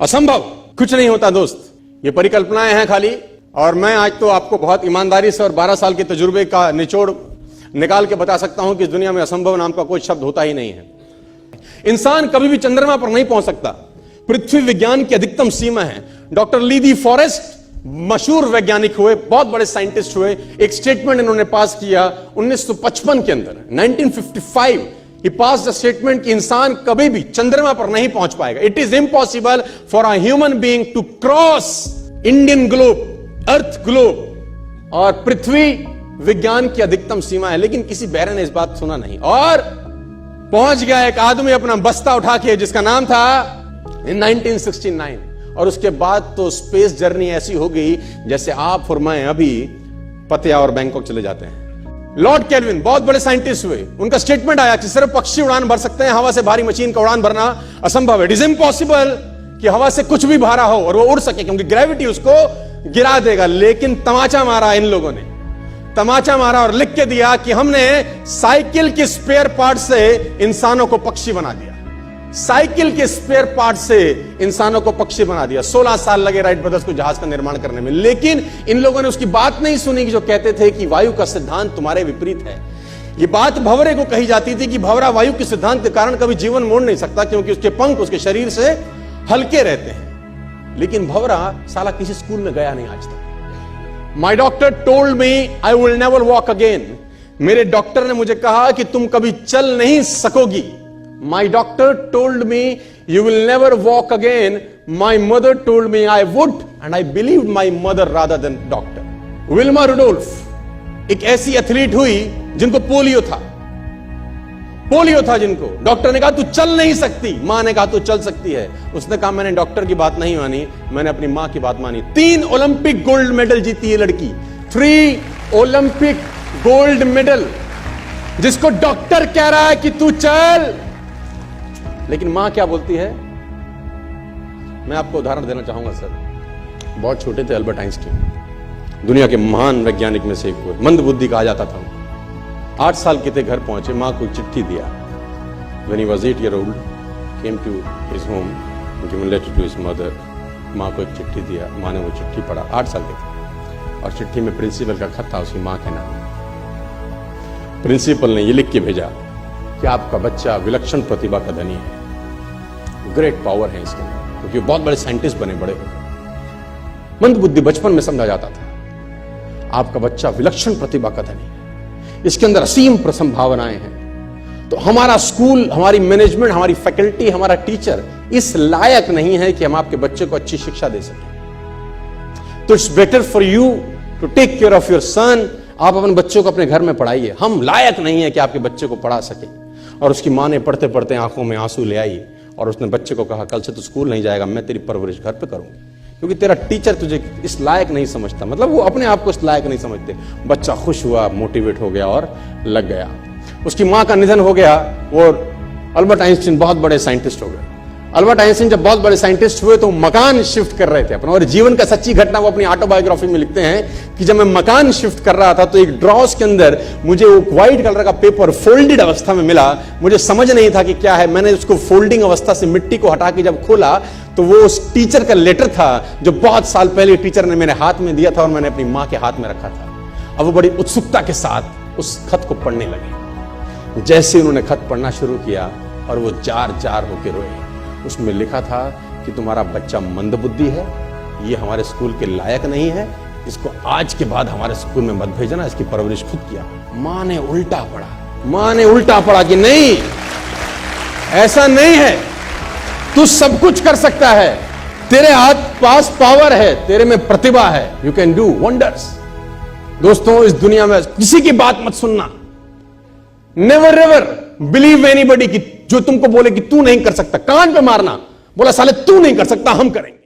असंभव कुछ नहीं होता दोस्त, ये परिकल्पनाएं हैं खाली। और मैं आज तो आपको बहुत ईमानदारी से और 12 साल के तजुर्बे का निचोड़ निकाल के बता सकता हूं कि इस दुनिया में असंभव नाम का कोई शब्द होता ही नहीं है। इंसान कभी भी चंद्रमा पर नहीं पहुंच सकता, पृथ्वी विज्ञान की अधिकतम सीमा है। डॉक्टर ली दी फॉरेस्ट मशहूर वैज्ञानिक हुए, बहुत बड़े साइंटिस्ट हुए। एक स्टेटमेंट इन्होंने पास किया 1955 के अंदर, 1955 ही पास द स्टेटमेंट कि इंसान कभी भी चंद्रमा पर नहीं पहुंच पाएगा। It is impossible for a human being to cross Indian globe, earth globe. और पृथ्वी विज्ञान की अधिकतम सीमा है, लेकिन किसी बहरे ने इस बात सुना नहीं और पहुंच गया एक आदमी अपना बस्ता उठा के, जिसका नाम था इन 1969। और उसके बाद तो स्पेस जर्नी ऐसी हो गई जैसे आप और मैं अभी पतिया और बैंकॉक चले जाते हैं। लॉर्ड केल्विन बहुत बड़े साइंटिस्ट हुए, उनका स्टेटमेंट आया कि सिर्फ पक्षी उड़ान भर सकते हैं, हवा से भारी मशीन का उड़ान भरना असंभव है। इट इज इम्पॉसिबल कि हवा से कुछ भी भारा हो और वो उड़ सके, क्योंकि ग्रेविटी उसको गिरा देगा। लेकिन तमाचा मारा इन लोगों ने, तमाचा मारा और लिख के दिया कि हमने साइकिल के स्पेयर पार्ट से इंसानों को पक्षी बना दिया। साइकिल के स्पेयर पार्ट से इंसानों को पक्षी बना दिया। 16 साल लगे राइट ब्रदर्स को जहाज का निर्माण करने में, लेकिन इन लोगों ने उसकी बात नहीं सुनी कि जो कहते थे कि वायु का सिद्धांत तुम्हारे विपरीत है। यह बात भंवरे को कही जाती थी कि भंवरा वायु के सिद्धांत के कारण कभी जीवन मोड़ नहीं सकता, क्योंकि उसके पंख उसके शरीर से हल्के रहते हैं। लेकिन भंवरा साला किसी स्कूल में गया नहीं आज तक। माई doctor told me I will never walk again. मेरे डॉक्टर ने मुझे कहा कि तुम कभी चल नहीं सकोगी। My doctor told me you will never walk again. My mother told me I would, and I believed my mother rather than doctor. Wilma Rudolph एक ऐसी एथलीट हुई जिनको पोलियो था जिनको डॉक्टर ने कहा तू चल नहीं सकती, मां ने कहा तू चल सकती है। उसने कहा मैंने डॉक्टर की बात नहीं मानी, मैंने अपनी मां की बात मानी। 3 ओलंपिक गोल्ड मेडल जीती है लड़की, 3 ओलंपिक गोल्ड मेडल, जिसको डॉक्टर कह रहा है कि तू चल। लेकिन मां क्या बोलती है? मैं आपको उदाहरण देना चाहूंगा सर। बहुत छोटे थे अल्बर्ट आइंस्टीन, दुनिया के महान वैज्ञानिक में से एक हुए, मंद बुद्धि कहा जाता था। 8 साल के थे, घर पहुंचे, मां को चिट्ठी दिया। When he was 8 years old, came to his home, given letter to his mother. मां को एक चिट्ठी दिया, मां ने वो चिट्ठी पढ़ा। 8 साल के थे और चिट्ठी में प्रिंसिपल का खत था उसकी मां के नाम। प्रिंसिपल ने ये लिख के भेजा कि आपका बच्चा विलक्षण प्रतिभा का धनी है, ग्रेट पावर है इसके अंदर, क्योंकि बहुत बड़े साइंटिस्ट बने, बड़े हो गए। मंद बुद्धि बचपन में समझा जाता था। आपका बच्चा विलक्षण प्रतिभा का धनी है, इसके अंदर असीम संभावनाएं हैं। तो हमारा स्कूल, हमारी मैनेजमेंट, हमारी फैकल्टी, हमारा टीचर इस लायक नहीं है कि हम आपके बच्चे को अच्छी शिक्षा दे सकें। तो it's better for you to take care of your son. आप अपने बच्चों को अपने घर में पढ़ाइए, हम लायक नहीं है कि आपके बच्चे को पढ़ा सके। और उसकी मां ने पढ़ते पढ़ते आंखों में आंसू ले आई और उसने बच्चे को कहा कल से तू स्कूल नहीं जाएगा, मैं तेरी परवरिश घर पे करूंगी, क्योंकि तेरा टीचर तुझे इस लायक नहीं समझता। मतलब वो अपने आप को इस लायक नहीं समझते। बच्चा खुश हुआ, मोटिवेट हो गया और लग गया। उसकी मां का निधन हो गया। वो अल्बर्ट आइंस्टीन बहुत बड़े साइंटिस्ट हो गए। अल्बर्ट आइंस्टीन जब बहुत बड़े साइंटिस्ट हुए तो मकान शिफ्ट कर रहे थे अपना, और जीवन का सच्ची घटना वो अपनी ऑटोबायोग्राफी में लिखते हैं कि जब मैं मकान शिफ्ट कर रहा था तो एक ड्रॉस के अंदर मुझे वो व्हाइट कलर का पेपर फोल्डेड अवस्था में मिला। मुझे समझ नहीं था कि क्या है। मैंने उसको फोल्डिंग अवस्था से मिट्टी को हटा के जब खोला तो वो उस टीचर का लेटर था जो बहुत साल पहले टीचर ने मेरे हाथ में दिया था और मैंने अपनी मां के हाथ में रखा था। अब वो बड़ी उत्सुकता के साथ उस खत को पढ़ने लगे। जैसे उन्होंने खत पढ़ना शुरू किया और वो जार जार होके रोए। उसमें लिखा था कि तुम्हारा बच्चा मंदबुद्धि है, ये हमारे स्कूल के लायक नहीं है, इसको आज के बाद हमारे स्कूल में मत भेजना, इसकी परवरिश खुद किया। मां ने उल्टा पड़ा कि नहीं, ऐसा नहीं है, तू सब कुछ कर सकता है, तेरे हाथ पास पावर है, तेरे में प्रतिभा है, यू कैन डू वंडर्स। दोस्तों, इस दुनिया में किसी की बात मत सुनना। नेवर एवर बिलीव एनीबॉडी कि जो तुमको बोले कि तू नहीं कर सकता, कान पे मारना, बोला साले तू नहीं कर सकता, हम करेंगे।